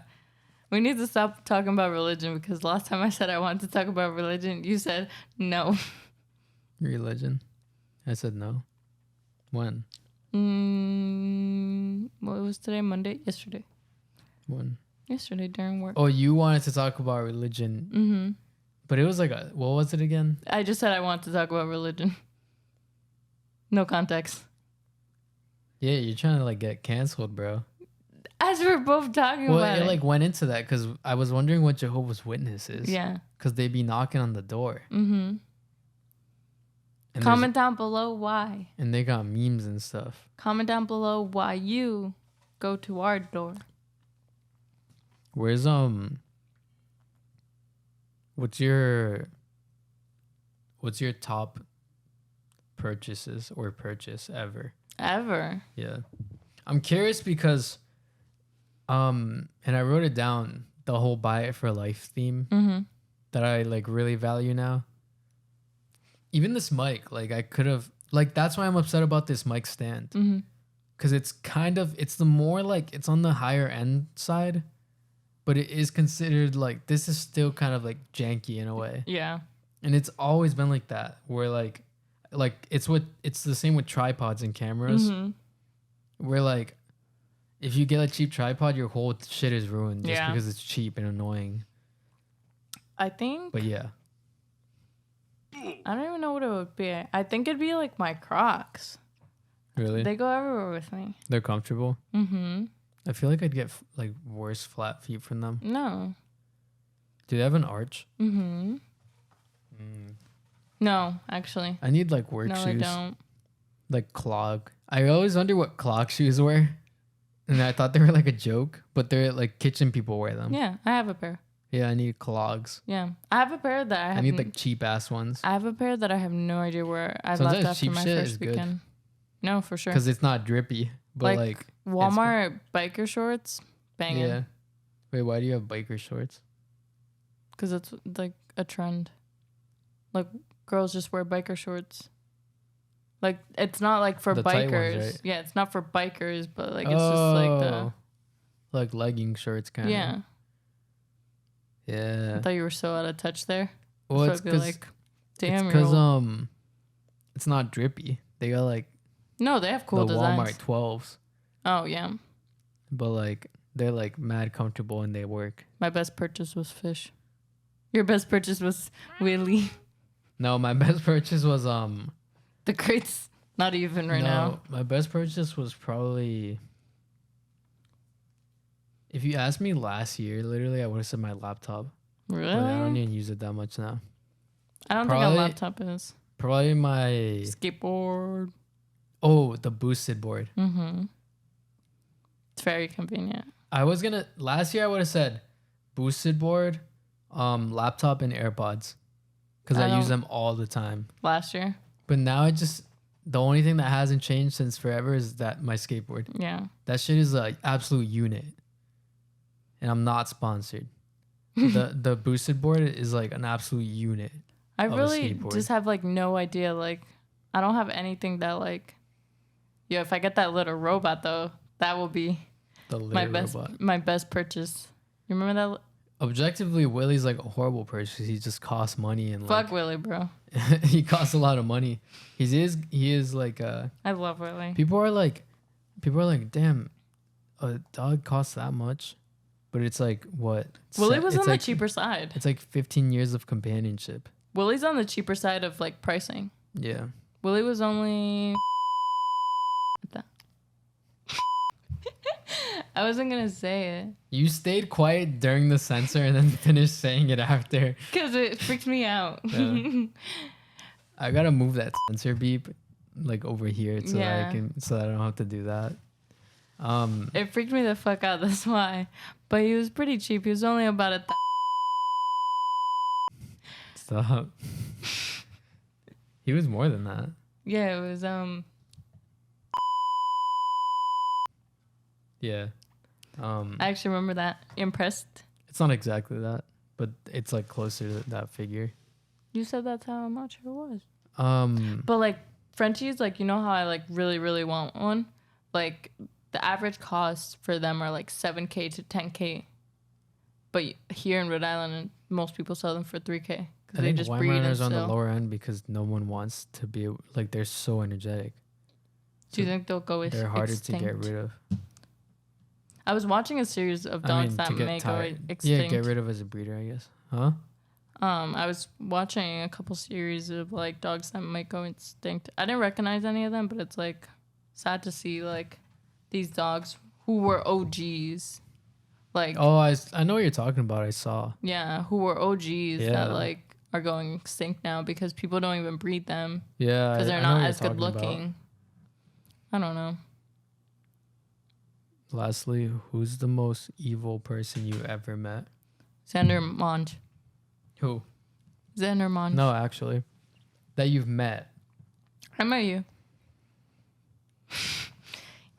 We need to stop talking about religion, because last time I said I wanted to talk about religion, you said no. Religion? I said no. When? What was today? Monday? Yesterday. When? Yesterday during work. Oh, you wanted to talk about religion. Mm-hmm. But it was like, what was it again? I just said I wanted to talk about religion. No context. Yeah, you're trying to like get canceled, bro. As we're both talking about it. Well, it like went into that because I was wondering what Jehovah's Witness is. Yeah. Because they be knocking on the door. Mm-hmm. And comment down below why. And they got memes and stuff. Comment down below why you go to our door. Where's what's your top purchases or purchase ever? Ever? Yeah. I'm curious because, and I wrote it down, the whole buy it for life theme that I like really value now. Even this mic, like I could have, like that's why I'm upset about this mic stand. Because it's the more like, it's on the higher end side, but it is considered like, this is still kind of like janky in a way. Yeah. And it's always been like that, where like it's the same with tripods and cameras, where like, if you get a cheap tripod, your whole shit is ruined just because it's cheap and annoying. I think. But yeah. I don't even know what it would be. I think it'd be like my Crocs. Really? They go everywhere with me. They're comfortable? Mm-hmm. I feel like I'd get like worse flat feet from them. No. Do they have an arch? Mm-hmm. No, actually. I need like work shoes. No, I don't. Like clog. I always wonder what clog shoes were. And I thought they were like a joke, but they're like kitchen people wear them. Yeah, I have a pair. Yeah, I need clogs. Yeah. I have a pair that I need like cheap ass ones. I have a pair that I have no idea where I Sometimes left after my first weekend. Good. No, for sure. Because it's not drippy. But like Walmart biker shorts, banging. Yeah. Wait, why do you have biker shorts? Because it's like a trend. Like girls just wear biker shorts. Like it's not like for the bikers. Ones, right? Yeah, it's not for bikers, but like it's just like the like legging shorts kind of. Yeah. Yeah. I thought you were so out of touch there. Well, so it's because like, damn, it's not drippy. They got like no, they have cool the designs. Walmart 12s. Oh yeah. But like they're like mad comfortable and they work. My best purchase was fish. Your best purchase was Willy. No, my best purchase was the crates. Not even right now. My best purchase was probably, if you asked me last year, literally I would have said my laptop. Really? But I don't even use it that much now. I don't think a laptop is. Probably my skateboard. Oh, the boosted board. Mm-hmm. It's very convenient. Last year I would have said boosted board, laptop and AirPods. Because I use them all the time. Last year? But now the only thing that hasn't changed since forever is that my skateboard. Yeah. That shit is like absolute unit. And I'm not sponsored. The boosted board is like an absolute unit. I really just have like no idea. Like I don't have anything that like, if I get that little robot though, that will be my best purchase. You remember that? Objectively, Willie's like a horrible purchase. He just costs money and fuck Willie, bro. He costs a lot of money. He is like I love Willie. People are like, damn, a dog costs that much, but it's like what? Willie was on the cheaper side. It's like 15 years of companionship. Willie's on the cheaper side of like pricing. Yeah. Willie was only. I wasn't gonna say it. You stayed quiet during the censor and then finished saying it after. Because it freaked me out. Yeah. I gotta move that censor beep like over here so that I don't have to do that. It freaked me the fuck out. That's why. But he was pretty cheap. He was only about Stop. He was more than that. Yeah, it was Yeah. I actually remember that. Impressed. It's not exactly that, but it's like closer to that figure. You said that's how much it was. But like Frenchies, like you know how I like really, really want one? Like the average cost for them are like $7K to $10K. But here in Rhode Island, most people sell them for $3K. I think Weimaraners on the lower end because no one wants to be like they're so energetic. Do you think they'll go extinct? They're harder to get rid of. I was watching a series of dogs that may go extinct. Yeah, get rid of as a breeder, I guess. Huh? I was watching a couple series of like dogs that might go extinct. I didn't recognize any of them, but it's like sad to see like these dogs who were OGs. Like I know what you're talking about. I saw. Yeah, who were OGs that like are going extinct now because people don't even breed them. Yeah, because they're not as good looking. I don't know. Lastly, who's the most evil person you ever met? Xander Monge. Who? Xander Monge. No, actually. That you've met. I met you.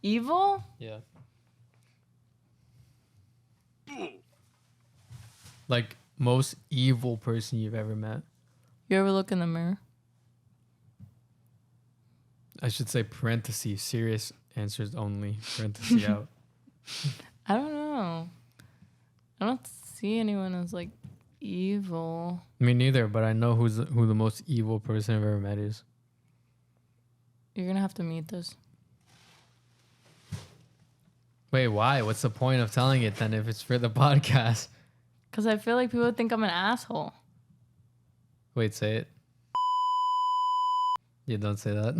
Evil? Yeah. Like most evil person you've ever met. You ever look in the mirror? I should say parentheses, serious answers only, parentheses out. I don't know. I don't see anyone as like evil. Me neither, but I know who the most evil person I've ever met is. You're gonna have to meet this. Wait, why? What's the point of telling it then if it's for the podcast? Because I feel like people would think I'm an asshole. Wait, say it. Yeah, don't say that.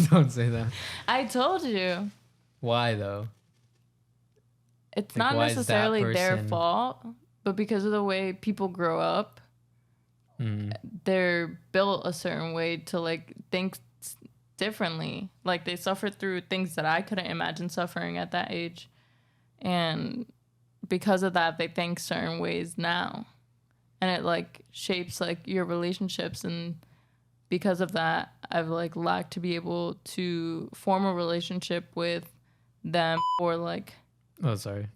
Don't say that. I told you. Why though? It's Like, not why is that necessarily their person- fault, but because of the way people grow up, they're built a certain way to like think differently. Like they suffered through things that I couldn't imagine suffering at that age. And because of that, they think certain ways now. And it like shapes like your relationships. And because of that, I've like lacked to be able to form a relationship with them or like Oh, sorry.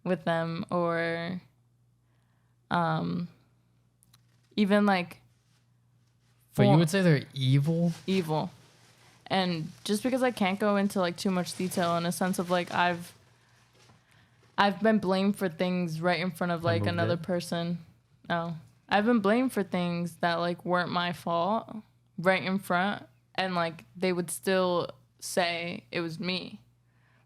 with them or even like But you would say they're evil? Evil. And just because I can't go into like too much detail in a sense of like I've been blamed for things right in front of like another person. No. I've been blamed for things that like weren't my fault right in front, and like they would still say it was me.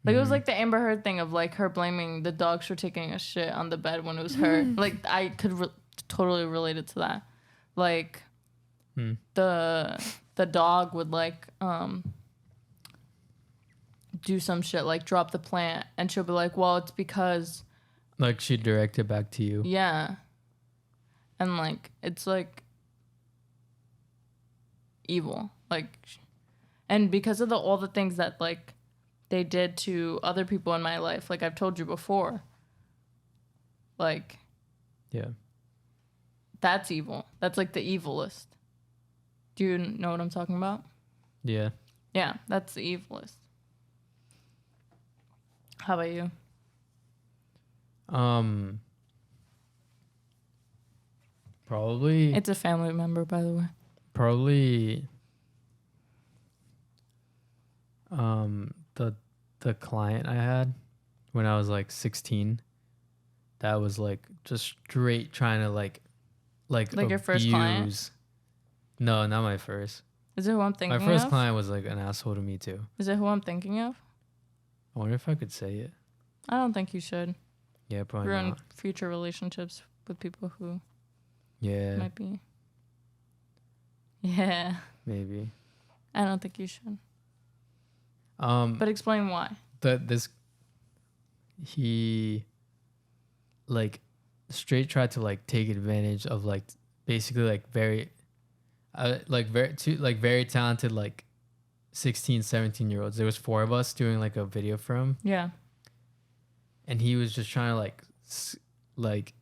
Like it was like the Amber Heard thing of like her blaming the dogs for taking a shit on the bed when it was her. Like I could totally relate it to that. Like the dog would like do some shit like drop the plant, and she'll be like, well, it's because Like she directed back to you. yeah. And like it's like evil. Like, and because of all the things that like they did to other people in my life, like I've told you before, like Yeah. that's evil. That's like the evilest. Do you know what I'm talking about? Yeah. Yeah, that's the evilest. How about you? Probably It's a family member, by the way. Probably the client I had when I was like 16, that was like just straight trying to like your first client? abuse. No, not my first. Is it who I'm thinking My first of? client was like an asshole to me too. Is it who I'm thinking of? I wonder if I could say it. I don't think you should. Yeah, probably Ruin not. future relationships with people who Yeah, might be. Yeah, maybe. I don't think you should. But explain why. He like straight tried to like take advantage of like basically like very very talented like 16, 17-year-olds. There was 4 of us doing like a video for him, Yeah. and he was just trying to like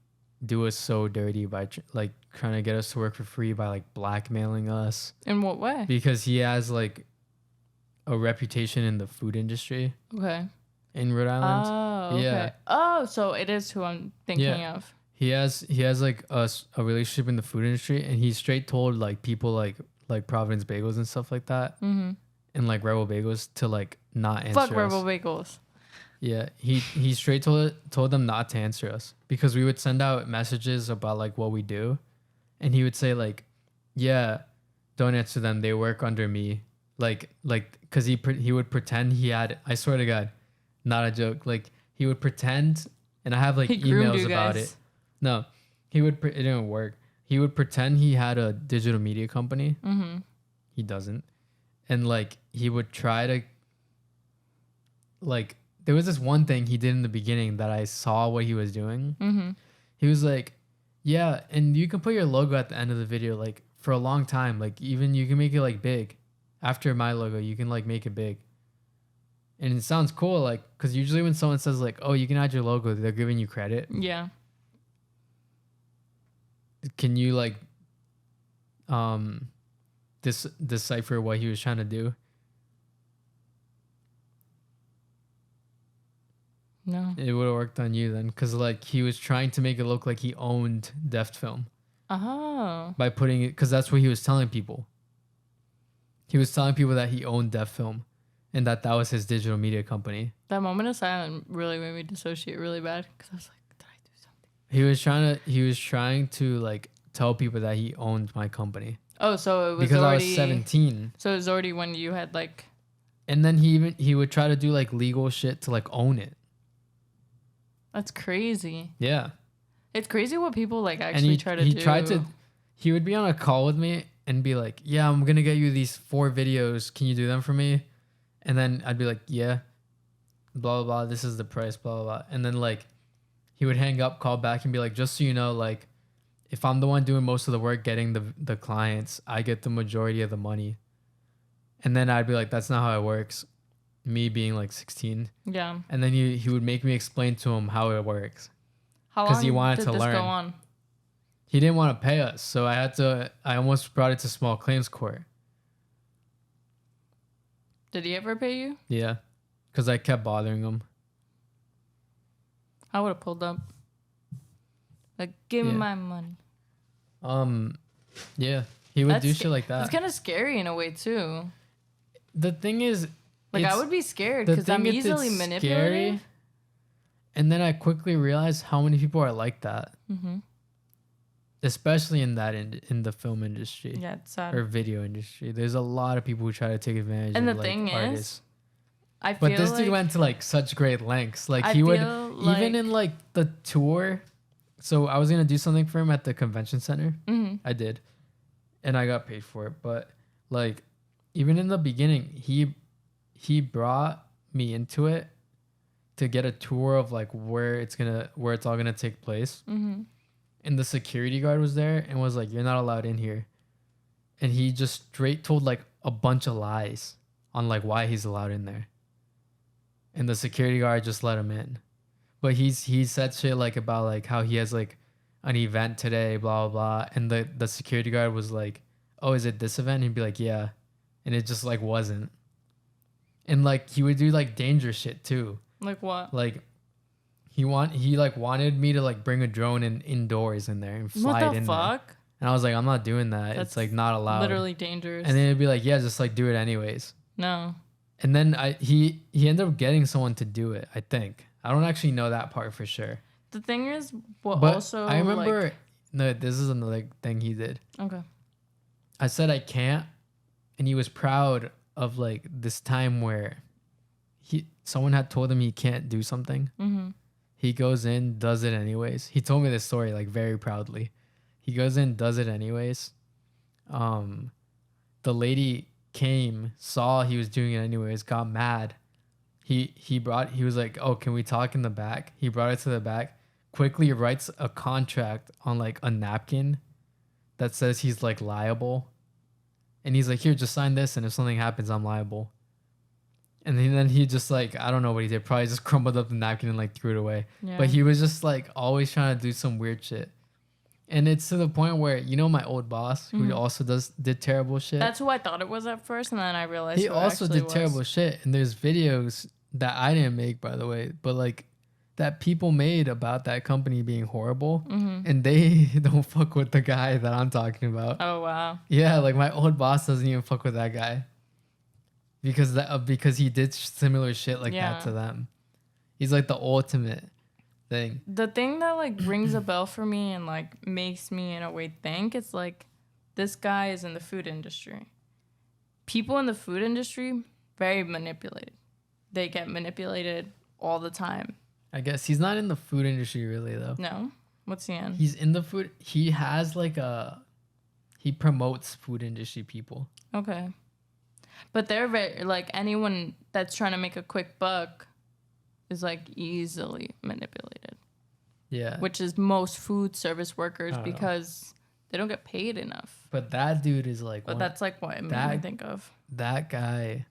do us so dirty by trying to get us to work for free by like blackmailing us. In what way? Because he has like a reputation in the food industry Okay. in Rhode Island. Oh, okay. Yeah. Oh, so it is who I'm thinking of. He has like a relationship in the food industry, and he straight told like people like Providence Bagels and stuff like that, and like Rebel Bagels to like not answer Fuck us. Rebel Bagels. Yeah, he straight told them not to answer us because we would send out messages about like what we do, and he would say like, yeah, don't answer them. They work under me. Like because he would pretend he had. I swear to God, not a joke. Like he would pretend, and I have like He groomed emails you about guys. it. No, it didn't work. He would pretend he had a digital media company. Mm-hmm. He doesn't, and like he would try to like. There was this one thing he did in the beginning that I saw what he was doing. Mm-hmm. He was like, yeah, and you can put your logo at the end of the video, like for a long time. Like even you can make it like big. After my logo, you can like make it big. And it sounds cool, like, because usually when someone says like, oh, you can add your logo, they're giving you credit. Yeah. Can you like decipher what he was trying to do? No. It would have worked on you then, because like he was trying to make it look like he owned Deft Film. Oh. By putting it, because that's what he was telling people. He was telling people that he owned Deft Film, and that was his digital media company. That moment of silence really made me dissociate really bad, because I was like, did I do something? He was trying to like tell people that he owned my company. Oh, so it was because already, I was 17. So it was already when you had like. And then he would try to do like legal shit to like own it. That's crazy. Yeah. It's crazy what people like actually try to do. He would be on a call with me and be like, yeah, I'm going to get you these 4 videos. Can you do them for me? And then I'd be like, yeah, blah, blah, blah. This is the price, blah, blah, blah. And then like he would hang up, call back and be like, just so you know, like if I'm the one doing most of the work, getting the clients, I get the majority of the money. And then I'd be like, that's not how it works. Me being like 16. Yeah. And then he would make me explain to him how it works. How long he wanted did to this learn. go on? He didn't want to pay us, so I almost brought it to small claims court. Did he ever pay you? Yeah, because I kept bothering him. I would have pulled up. Like, give me my money. Yeah, he would do shit like that. It's kind of scary in a way too. The thing is, like I would be scared because I'm easily manipulated. And then I quickly realized how many people are like that. Mm-hmm. Especially in the film industry. Yeah, it's sad. Or video industry. There's a lot of people who try to take advantage of like artists. But this dude went to like such great lengths. Like he would even in like the tour. So I was gonna do something for him at the convention center. Mm-hmm. I did, and I got paid for it. But like even in the beginning, he brought me into it to get a tour of like where it's all gonna take place. Mm-hmm. And the security guard was there and was like, "You're not allowed in here." And he just straight told like a bunch of lies on like why he's allowed in there. And the security guard just let him in. But he said shit like about like how he has like an event today, blah, blah, blah. And the security guard was like, "Oh, is it this event?" And he'd be like, "Yeah." And it just like wasn't. And like he would do like dangerous shit too. Like what? Like he wanted me to like bring a drone indoors in there and fly it in there. What the fuck? And I was like, I'm not doing that. That's it's like not allowed. Literally dangerous. And then it'd be like, yeah, just like do it anyways. No. And then he ended up getting someone to do it, I think. I don't actually know that part for sure. The thing is, I remember, no, this is another thing he did. Okay. I said I can't, and he was proud of like this time where someone had told him he can't do something. Mm-hmm. He goes in, does it anyways. He told me this story like very proudly. He goes in, does it anyways. The lady came, saw he was doing it anyways, got mad. He was like, "Oh, can we talk in the back?" He brought it to the back, quickly writes a contract on like a napkin that says he's like liable. And he's like, "Here, just sign this, and if something happens, I'm liable." And then he just like, I don't know what he did. Probably just crumbled up the napkin and like threw it away. Yeah. But he was just like always trying to do some weird shit. And it's to the point where, you know, my old boss who also did terrible shit. That's who I thought it was at first. And then I realized he also did terrible shit. And there's videos that I didn't make, by the way, but like that people made about that company being horrible. Mm-hmm. And they don't fuck with the guy that I'm talking about. Oh, wow. Yeah. Like my old boss doesn't even fuck with that guy. Because he did similar shit like that to them. He's like the ultimate thing. The thing that like rings a bell for me and like makes me in a way think, it's like this guy is in the food industry. People in the food industry, very manipulated. They get manipulated all the time. I guess he's not in the food industry really though. No? What's he in? He's in the food. He has like he promotes food industry people. Okay. But they're very, like, anyone that's trying to make a quick buck is, like, easily manipulated. Yeah. Which is most food service workers because they don't get paid enough. But that dude is, like... But that's, like, what it made me think of. That guy...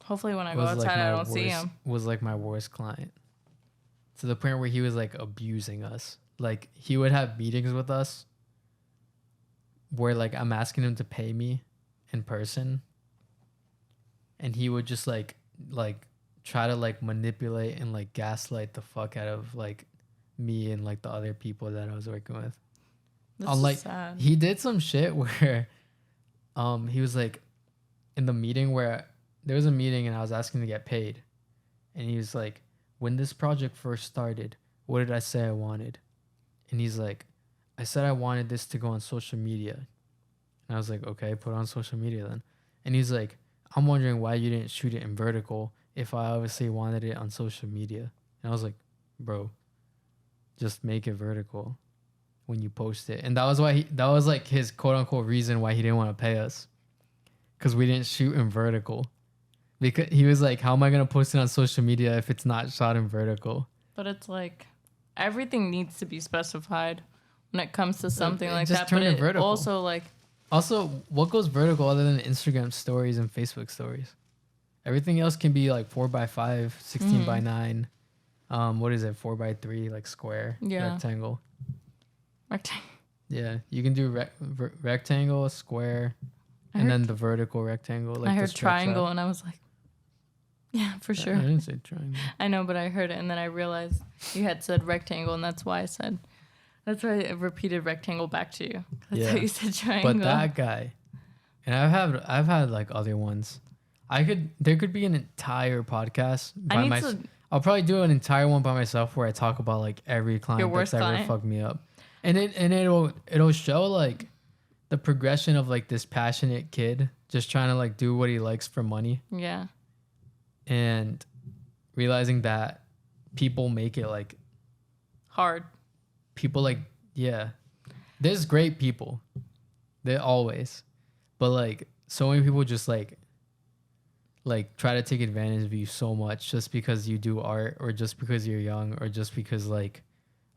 Hopefully when I go outside, I don't see him. Was, like, my worst client. To the point where he was, like, abusing us. Like, he would have meetings with us where, like, I'm asking him to pay me in person. And he would just like try to like manipulate and like gaslight the fuck out of like me and like the other people that I was working with. That's like sad. He did some shit where he was like in the meeting where there was a meeting and I was asking to get paid, and he was like, when this project first started, what did I say I wanted? And he's like, I said I wanted this to go on social media. And I was like, okay, put it on social media then. And he's like, I'm wondering why you didn't shoot it in vertical if I obviously wanted it on social media. And I was like, bro, just make it vertical when you post it. And that was why that was like his quote unquote reason why he didn't want to pay us, because we didn't shoot in vertical. Because he was like, how am I going to post it on social media if it's not shot in vertical? But it's like everything needs to be specified when it comes to something like just that. Turn But it vertical. Also, what goes vertical other than Instagram stories and Facebook stories? Everything else can be like 4x5, 16x9. What is it? 4x3, like square, rectangle. Rectangle. Yeah, you can do rectangle, square, and then the vertical rectangle. Like I heard triangle, and I was like, yeah, for sure. I didn't say triangle. I know, but I heard it, and then I realized you had said rectangle, and that's why I repeated rectangle back to you. That's how you said triangle. But that guy, and I've had like other ones. There could be an entire podcast by myself. I'll probably do an entire one by myself where I talk about like every client that's ever fucked me up, and it'll show like the progression of like this passionate kid just trying to like do what he likes for money. Yeah. And realizing that people make it like hard. People like, yeah, there's great people. They're always, but like so many people just like try to take advantage of you so much just because you do art, or just because you're young, or just because like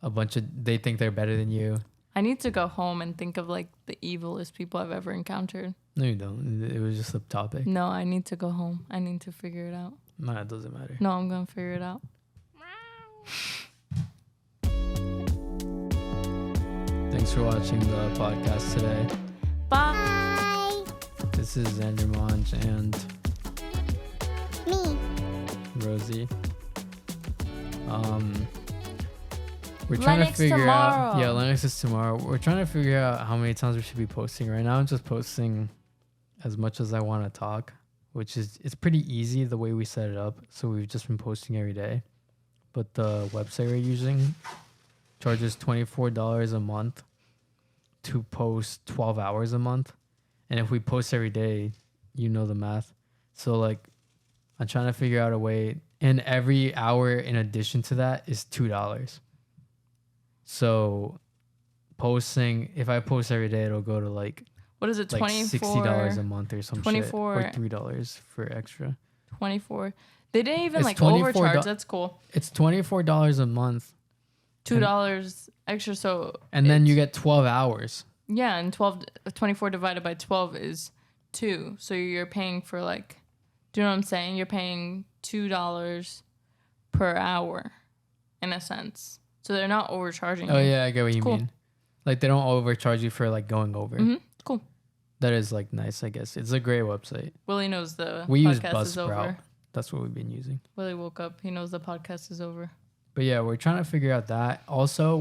they think they're better than you. I need to go home and think of like the evilest people I've ever encountered. No, you don't. It was just a topic. No, I need to go home. I need to figure it out. No, it doesn't matter. No, I'm going to figure it out. Thanks for watching the podcast today. Bye. This is Xander Monge and me, Rosie. We're trying to figure out. Yeah, Lennox is tomorrow. We're trying to figure out how many times we should be posting. Right now, I'm just posting as much as I want to talk, which is it's pretty easy the way we set it up. So we've just been posting every day. But the website we're using charges $24 a month to post 12 hours a month. And if we post every day, you know the math. So like I'm trying to figure out a way, and every hour in addition to that is $2. So posting, if I post every day, it'll go to like, what is it? like $60 a month or some shit, or $3 for extra. 24. They didn't even like overcharge. That's cool. It's $24 a month. $2 extra. So and then you get 12 hours. Yeah, and 24 divided by 12 is 2. So you're paying for like, do you know what I'm saying? You're paying $2 per hour, in a sense. So they're not overcharging. Oh yeah, I get what you mean. Like they don't overcharge you for like going over. Mm-hmm. Cool. That is like nice, I guess. It's a great website. Willie knows the we use podcast is over. That's what we've been using. Willie woke up. He knows the podcast is over. But yeah, we're trying to figure out that. Also,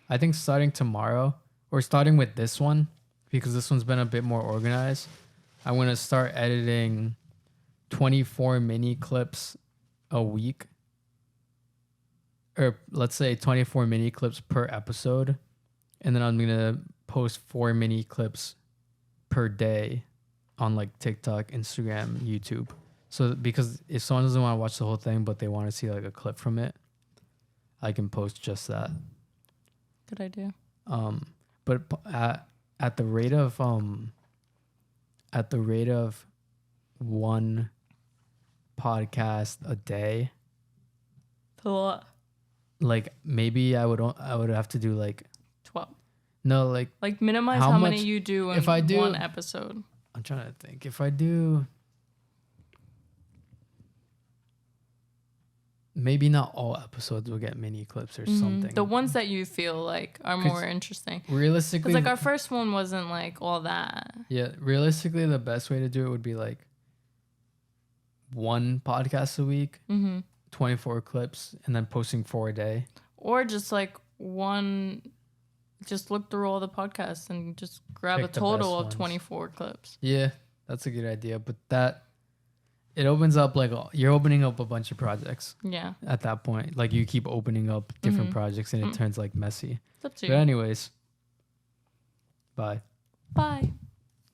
I think starting tomorrow, or starting with this one, because this one's been a bit more organized, I'm going to start editing 24 mini clips a week. Or let's say 24 mini clips per episode. And then I'm going to post 4 mini clips per day on like TikTok, Instagram, YouTube. So because if someone doesn't want to watch the whole thing, but they want to see like a clip from it, I can post just that. Good idea. But at the rate of one podcast a day, that's a lot. Like maybe I would have to do like 12. No, like minimize how many you do in one episode. I'm trying to think. If I do, maybe not all episodes will get mini clips or something. The ones that you feel like are more interesting. Realistically, because like our first one wasn't like all that. Yeah, realistically, the best way to do it would be like one podcast a week, 24 clips, and then posting 4 a day. Or just like just look through all the podcasts and just grab Pick a the total best of ones. 24 clips. Yeah, that's a good idea. But it opens up like you're opening up a bunch of projects. Yeah. At that point, like you keep opening up different projects and it turns like messy. It's up to But you. anyways, bye. Bye.